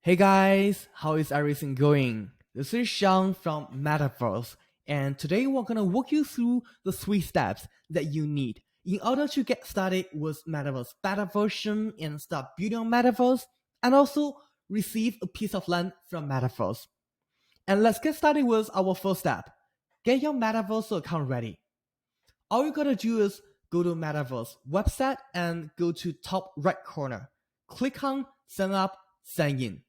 Hey guys, how is everything going? This is Sean from Matterverse, and today we're gonna walk you through the 3 steps that you need in order to get started with Matterverse beta version and start building on Matterverse, and also receive a piece of land from Matterverse. And let's get started with our first step. Get your Matterverse account ready. All you gotta do is go to Matterverse website and go to top right corner. Click on sign up, sign in.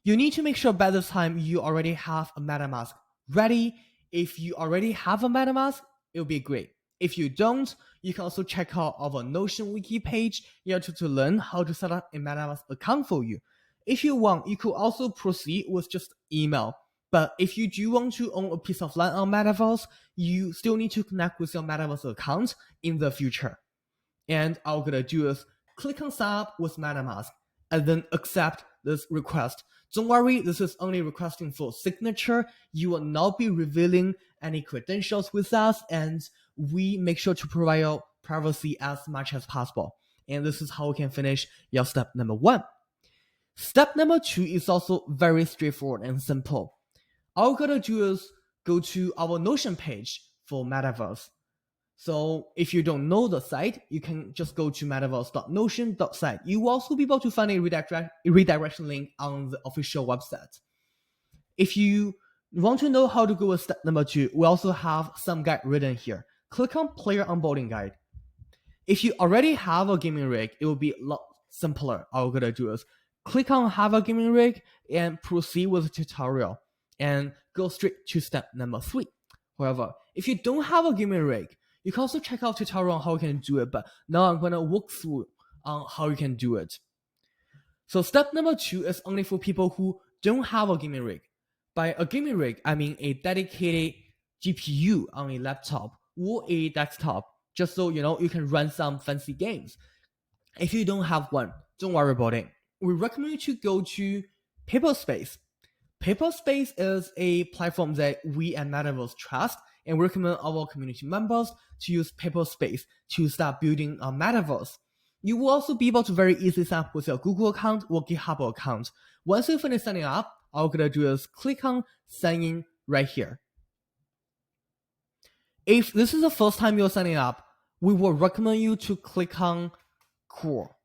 You need to make sure by this time you already have a MetaMask ready. If you already have a MetaMask, it'll be great. If you don't, you can also check out our Notion wiki page to learn how to set up a MetaMask account for you. If you want, you could also proceed with just email. But if you do want to own a piece of land on Metaverse, you still need to connect with your Metaverse account in the future. And all we're gonna do is click on sign up with MetaMask and then accept this request. Don't worry, this is only requesting for signature. You will not be revealing any credentials with us, and we make sure to provide your privacy as much as possible. And this is how we can finish your step number 1. Step number 2 is also very straightforward and simple. All we're gonna do is go to our Notion page for Metaverse. So if you don't know the site, you can just go to metaverse.notion.site. You will also be able to find a redirection link on the official website. If you want to know how to go with step number 2, we also have some guide written here. Click on player onboarding guide. If you already have a gaming rig, it will be a lot simpler. All we're gonna do is click on have a gaming rig and proceed with the tutorial and go straight to step number 3. However, if you don't have a gaming rig, you can also check out tutorial on how you can do it, but now I'm going to walk through on how you can do it. So step number 2 is only for people who don't have a gaming rig. By a gaming rig, I mean a dedicated GPU on a laptop or a desktop, just so you can run some fancy games. If you don't have one, don't worry about it. We recommend you to go to Paperspace. Paperspace is a platform that we at Matterverse trust, and we recommend our community members to use Paperspace to start building a Matterverse. You will also be able to very easily sign up with your Google account or GitHub account. Once you finish signing up, all we're going to do is click on sign in right here. If this is the first time you're signing up, we will recommend you to click on Core.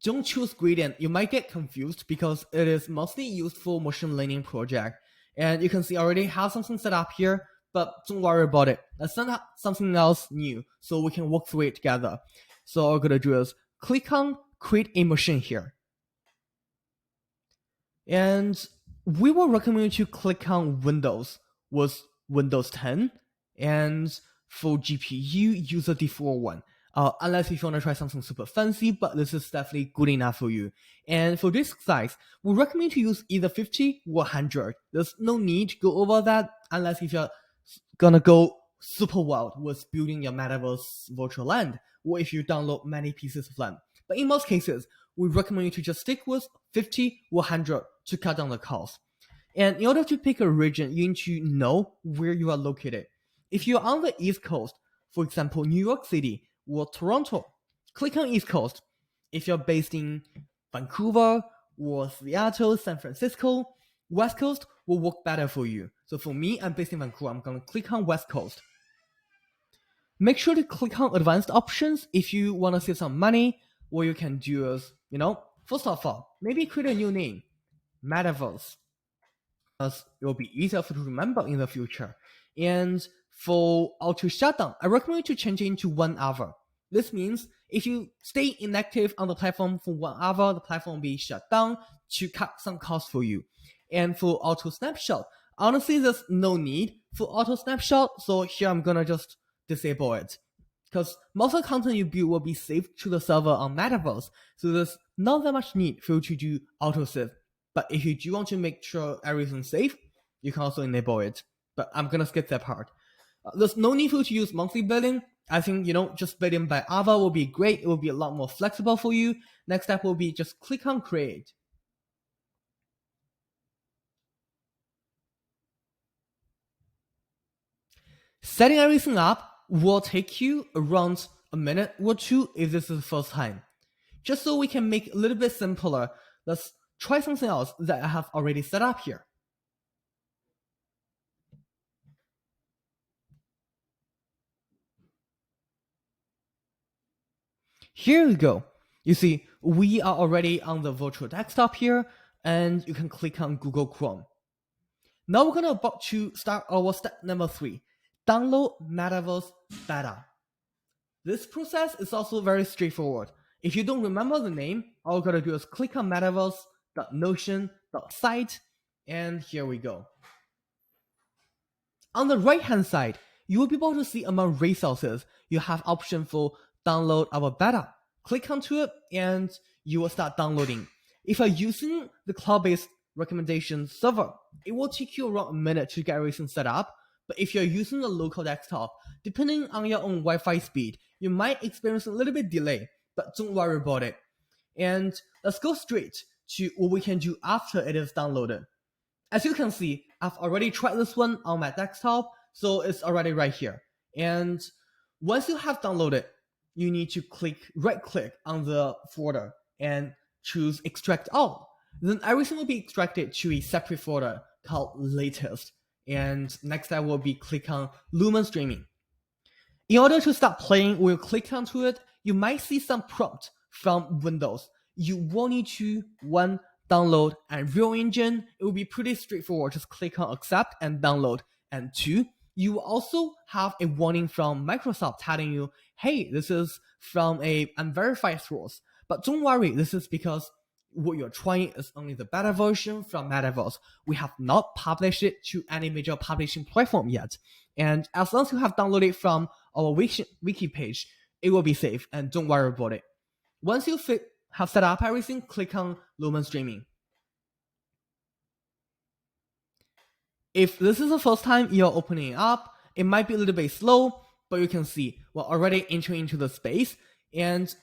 Don't choose Gradient. You might get confused because it is mostly used for machine learning project. And you can see I already have something set up here, but don't worry about it. Let's set up something else new so we can walk through it together. So all we're gonna do is click on create a machine here. And we will recommend you to click on Windows with Windows 10. And for GPU, use a default one. Unless if you want to try something super fancy, but this is definitely good enough for you. And for disk size, we recommend to use either 50 or 100. There's no need to go over that unless if you're gonna go super wild with building your Metaverse virtual land, or if you download many pieces of land. But in most cases, we recommend you to just stick with 50 or 100 to cut down the cost. And in order to pick a region, you need to know where you are located. If you're on the East Coast, for example, New York City, or Toronto, click on East Coast. If you're based in Vancouver or Seattle, San Francisco, West Coast will work better for you. So for me, I'm based in Vancouver. I'm going to click on West Coast. Make sure to click on advanced options if you want to save some money. What you can do is, first of all, maybe create a new name, Matterverse, because it will be easier to remember in the future. And for auto shutdown, I recommend you to change it into 1 hour. This means if you stay inactive on the platform for 1 hour, the platform will be shut down to cut some cost for you. And for auto snapshot, honestly, there's no need for auto snapshot. So here I'm gonna just disable it because most of the content you build will be saved to the server on Matterverse. So there's not that much need for you to do auto save. But if you do want to make sure everything's safe, you can also enable it. But I'm gonna skip that part. There's no need for you to use monthly billing. I think, just billing by hour will be great. It will be a lot more flexible for you. Next step will be just click on create. Setting everything up will take you around a minute or two if this is the first time. Just so we can make it a little bit simpler, let's try something else that I have already set up here. Here we go. You see, we are already on the virtual desktop here, and you can click on Google Chrome. Now we're about to start our step number 3, download Matterverse beta. This process is also very straightforward. If you don't remember the name, all you gotta do is click on matterverse.notion.site, and here we go. On the right hand side, you will be able to see among resources, you have option for download our beta. Click onto it and you will start downloading. If you're using the cloud-based recommendation server, it will take you around a minute to get everything set up. But if you're using a local desktop, depending on your own Wi-Fi speed, you might experience a little bit delay, but don't worry about it. And let's go straight to what we can do after it is downloaded. As you can see, I've already tried this one on my desktop, so it's already right here. And once you have downloaded, you need to right click on the folder and choose extract all. Then everything will be extracted to a separate folder called latest. And next step will be click on Lumen Streaming. In order to start playing, when you click onto it, you might see some prompt from Windows. You will need to, 1, download Unreal Engine. It will be pretty straightforward. Just click on accept and download. And 2, you will also have a warning from Microsoft telling you, hey, this is from a unverified source. But don't worry, this is because what you're trying is only the beta version from Matterverse. We have not published it to any major publishing platform yet. And as long as you have downloaded from our wiki page, it will be safe, and don't worry about it. Once you have set up everything, click on Lumen Streaming. If this is the first time you're opening it up, it might be a little bit slow, but you can see we're already entering into the space, and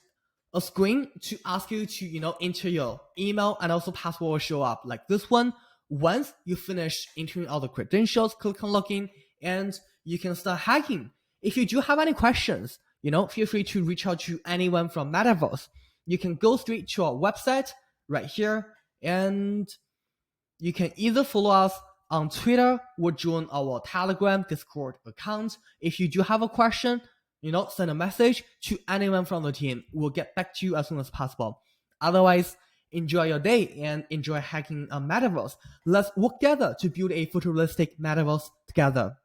a screen to ask you to enter your email and also password will show up like this one. Once you finish entering all the credentials, click on login and you can start hacking. If you do have any questions, feel free to reach out to anyone from Matterverse. You can go straight to our website right here, and you can either follow us on Twitter or join our Telegram, Discord account. If you do have a question, send a message to anyone from the team. We'll get back to you as soon as possible. Otherwise, enjoy your day and enjoy hacking a Matterverse. Let's work together to build a photorealistic Matterverse together.